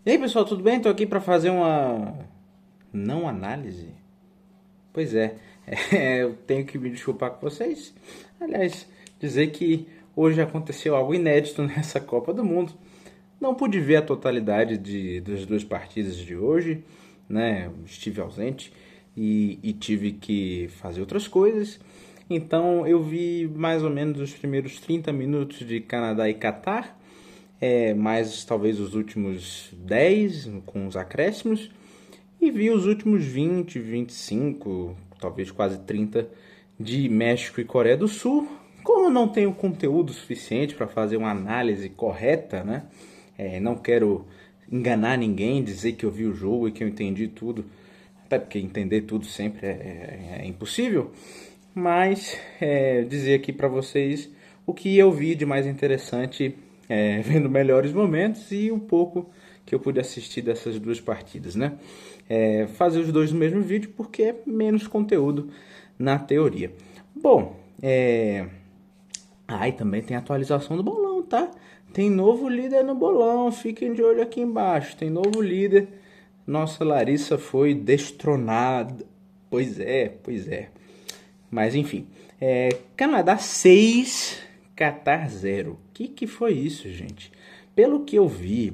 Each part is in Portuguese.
E aí pessoal, tudo bem? Estou aqui para fazer uma não análise. Pois é, eu tenho que me desculpar com vocês. Aliás, dizer que hoje aconteceu algo inédito nessa Copa do Mundo. Não pude ver a totalidade das duas partidas de hoje, né? Estive ausente e tive que fazer outras coisas. Então eu vi mais ou menos os primeiros 30 minutos de Canadá e Catar, mais talvez os últimos 10 com os acréscimos, e vi os últimos 20, 25, talvez quase 30 de México e Coreia do Sul. Como não tenho conteúdo suficiente para fazer uma análise correta, né? Não quero enganar ninguém, dizer que eu vi o jogo e que eu entendi tudo, até porque entender tudo sempre é impossível. Mas dizer aqui para vocês o que eu vi de mais interessante, vendo melhores momentos e um pouco que eu pude assistir dessas duas partidas, né? Fazer os dois no mesmo vídeo porque é menos conteúdo na teoria. Bom, e também tem atualização do bolão, tá? Tem novo líder no bolão, fiquem de olho aqui embaixo. Tem novo líder. Nossa Larissa foi destronada. Pois é, pois é. Mas enfim, Canadá 6, Catar 0. Que foi isso, gente? Pelo que eu vi,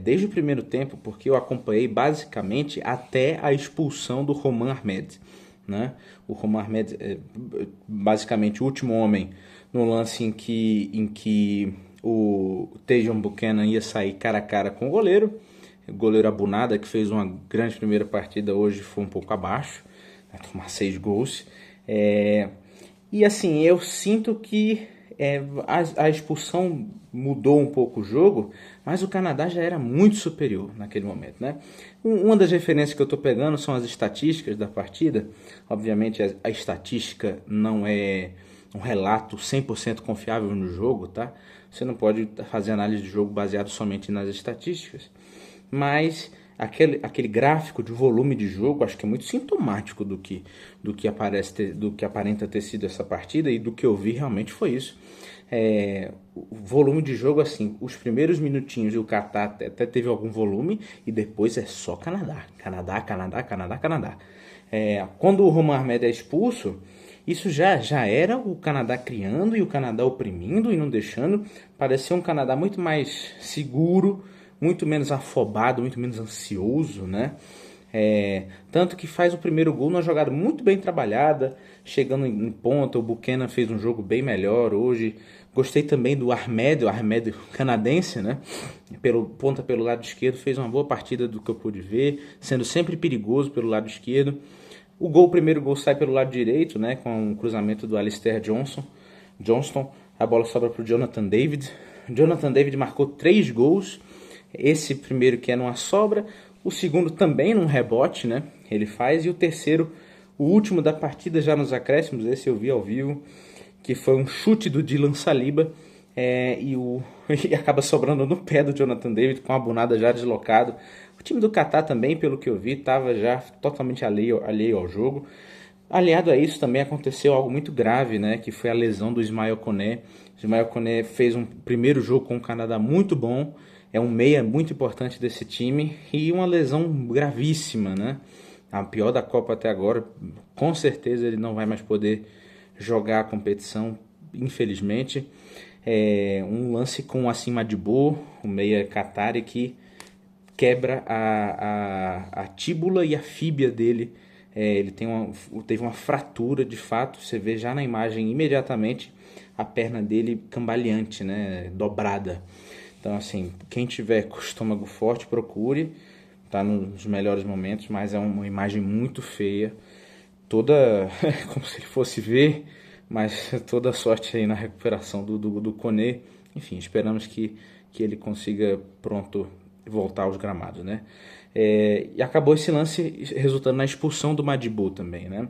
desde o primeiro tempo, porque eu acompanhei basicamente até a expulsão do Romain Ahmed. Né? O Romain Ahmed é basicamente o último homem no lance em que o Tejon Buchanan ia sair cara a cara com o goleiro. O goleiro Abunada, que fez uma grande primeira partida, hoje foi um pouco abaixo, vai tomar 6 gols. E assim, eu sinto que a expulsão mudou um pouco o jogo, mas o Canadá já era muito superior naquele momento, né? Uma das referências que eu estou pegando são as estatísticas da partida. Obviamente a estatística não é um relato 100% confiável no jogo, tá? Você não pode fazer análise de jogo baseado somente nas estatísticas, mas aquele gráfico de volume de jogo acho que é muito sintomático do que aparenta ter sido essa partida, e do que eu vi realmente foi isso. O volume de jogo, assim, os primeiros minutinhos e o Catar até teve algum volume, e depois é só Canadá, Canadá, Canadá, Canadá, Canadá. Quando o Romain Ahmed é expulso, isso já era o Canadá criando e o Canadá oprimindo e não deixando. Parecia um Canadá muito mais seguro, muito menos afobado, muito menos ansioso, né? Tanto que faz o primeiro gol numa jogada muito bem trabalhada, chegando em ponta. O Buchanan fez um jogo bem melhor hoje. Gostei também do Ahmed, o Ahmed canadense, né? Ponta pelo lado esquerdo, fez uma boa partida do que eu pude ver, sendo sempre perigoso pelo lado esquerdo. O primeiro gol sai pelo lado direito, né? Com o cruzamento do Alistair Johnston. A bola sobra para o Jonathan David. Jonathan David marcou 3 gols. Esse primeiro que é numa sobra, o segundo também num rebote, né? Ele faz, e o terceiro, o último da partida já nos acréscimos, esse eu vi ao vivo, que foi um chute do Dylan Saliba, e acaba sobrando no pé do Jonathan David com a bunada já deslocado. O time do Catar também, pelo que eu vi, estava já totalmente alheio ao jogo. Aliado a isso, também aconteceu algo muito grave, né? Que foi a lesão do Ismael Koné. O Ismael Koné fez um primeiro jogo com o Canadá muito bom, é um meia muito importante desse time, e uma lesão gravíssima, né? A pior da Copa até agora. Com certeza ele não vai mais poder jogar a competição, infelizmente. Um lance com o Assim Madibo, o meia Qatari, que quebra a tíbula e a fíbia dele. Ele teve uma fratura de fato. Você vê já na imagem imediatamente a perna dele cambaleante, né, dobrada. Então, assim, quem tiver com o estômago forte, procure. Tá nos melhores momentos, mas é uma imagem muito feia. Toda como se ele fosse ver, mas toda sorte aí na recuperação do Koné. Enfim, esperamos que ele consiga pronto voltar aos gramados, né? E acabou esse lance resultando na expulsão do Madibu também, né?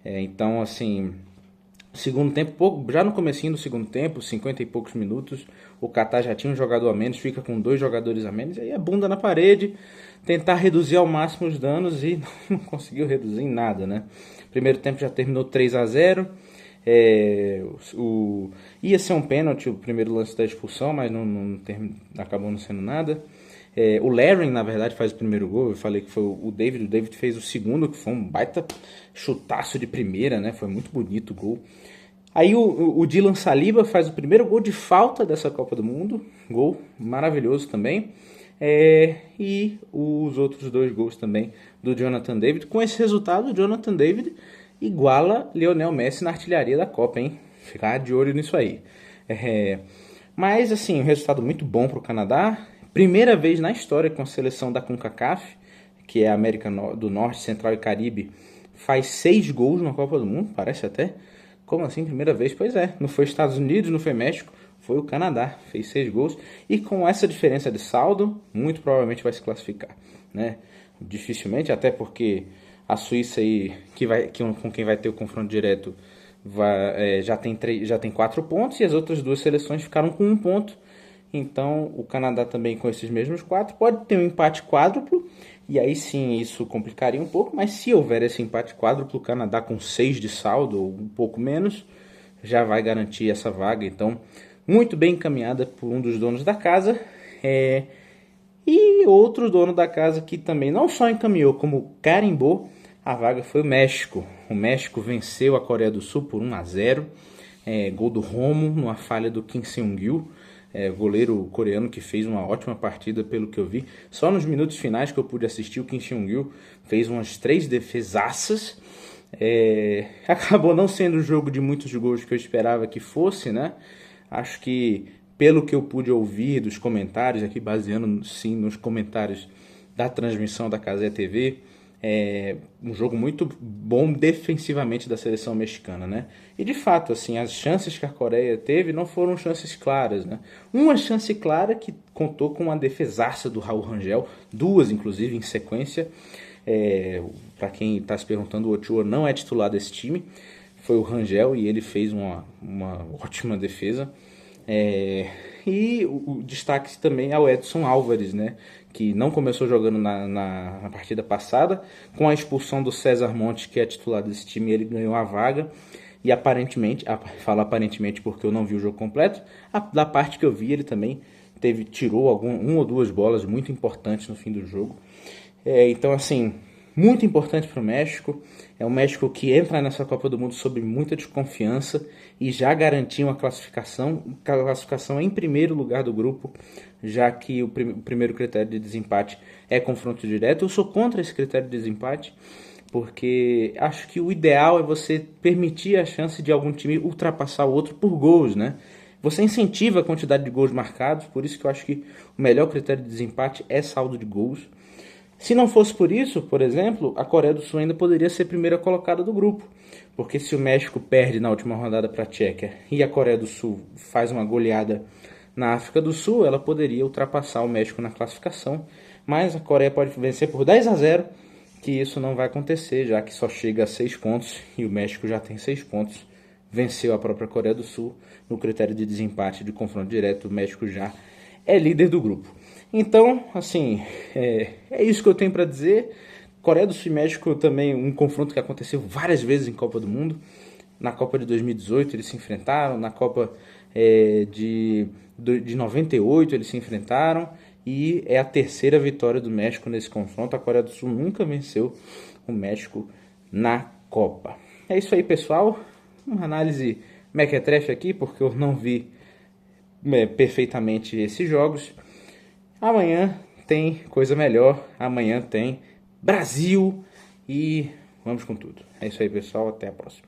Então, assim, segundo tempo, já no comecinho do segundo tempo, 50 e poucos minutos, o Catar já tinha um jogador a menos, fica com 2 jogadores a menos, e aí a bunda na parede, tentar reduzir ao máximo os danos, e não conseguiu reduzir em nada, né? Primeiro tempo já terminou 3-0. Ia ser um pênalti o primeiro lance da expulsão, mas acabou não sendo nada. O Larin, na verdade, faz o primeiro gol. Eu falei que foi o David fez o segundo, que foi um baita chutaço de primeira, né? Foi muito bonito o gol. Aí o Dylan Saliba faz o primeiro gol de falta dessa Copa do Mundo. Gol maravilhoso também. E os outros 2 gols também do Jonathan David. Com esse resultado, o Jonathan David iguala Lionel Messi na artilharia da Copa, hein? Ficar de olho nisso aí. Mas, assim, um resultado muito bom para o Canadá. Primeira vez na história com a seleção da CONCACAF, que é a América do Norte, Central e Caribe, faz 6 gols na Copa do Mundo, parece até. Como assim, primeira vez? Pois é, não foi Estados Unidos, não foi México, foi o Canadá, fez 6 gols. E com essa diferença de saldo, muito provavelmente vai se classificar, né? Dificilmente, até porque a Suíça aí, com quem vai ter o confronto direto, já tem 4 pontos, e as outras 2 seleções ficaram com 1 ponto. Então o Canadá também com esses mesmos 4 pode ter um empate quádruplo, e aí sim isso complicaria um pouco, mas se houver esse empate quádruplo, o Canadá com 6 de saldo, ou um pouco menos, já vai garantir essa vaga. Então, muito bem encaminhada por um dos donos da casa. E outro dono da casa que também não só encaminhou, como carimbou a vaga, foi o México. O México venceu a Coreia do Sul por 1-0. Gol do Romo, numa falha do Kim Seung-gil. Goleiro coreano que fez uma ótima partida, pelo que eu vi. Só nos minutos finais que eu pude assistir, o Kim Seung-gil fez umas 3 defesaças. Acabou não sendo o jogo de muitos gols que eu esperava que fosse, né? Acho que, pelo que eu pude ouvir dos comentários, aqui baseando sim nos comentários da transmissão da Cazé TV, um jogo muito bom defensivamente da seleção mexicana, né? E de fato, assim, as chances que a Coreia teve não foram chances claras, né? Uma chance clara que contou com uma defesaça do Raul Rangel, 2 inclusive em sequência. Para quem está se perguntando, o Ochoa não é titular desse time, foi o Rangel e ele fez uma ótima defesa. E o destaque também ao Edson Álvares, né, que não começou jogando na partida passada. Com a expulsão do César Montes, que é titular desse time, ele ganhou a vaga. E aparentemente, falo aparentemente porque eu não vi o jogo completo, da parte que eu vi, ele também tirou 1 ou 2 bolas muito importantes no fim do jogo. Então, assim, muito importante para o México. É um México que entra nessa Copa do Mundo sob muita desconfiança e já garantiu uma classificação em primeiro lugar do grupo, já que o primeiro critério de desempate é confronto direto. Eu sou contra esse critério de desempate, porque acho que o ideal é você permitir a chance de algum time ultrapassar o outro por gols, né? Você incentiva a quantidade de gols marcados, por isso que eu acho que o melhor critério de desempate é saldo de gols. Se não fosse por isso, por exemplo, a Coreia do Sul ainda poderia ser primeira colocada do grupo, porque se o México perde na última rodada para a Tchequia e a Coreia do Sul faz uma goleada na África do Sul, ela poderia ultrapassar o México na classificação, mas a Coreia pode vencer por 10-0, que isso não vai acontecer, já que só chega a 6 pontos e o México já tem 6 pontos, venceu a própria Coreia do Sul. No critério de desempate de confronto direto, o México já é líder do grupo. Então, assim, é isso que eu tenho para dizer. Coreia do Sul e México também, um confronto que aconteceu várias vezes em Copa do Mundo. Na Copa de 2018 eles se enfrentaram, na Copa de 98 eles se enfrentaram, e é a terceira vitória do México nesse confronto. A Coreia do Sul nunca venceu o México na Copa. É isso aí, pessoal. Uma análise mequetrefe aqui, porque eu não vi perfeitamente esses jogos. Amanhã tem coisa melhor, amanhã tem Brasil e vamos com tudo. É isso aí, pessoal, até a próxima.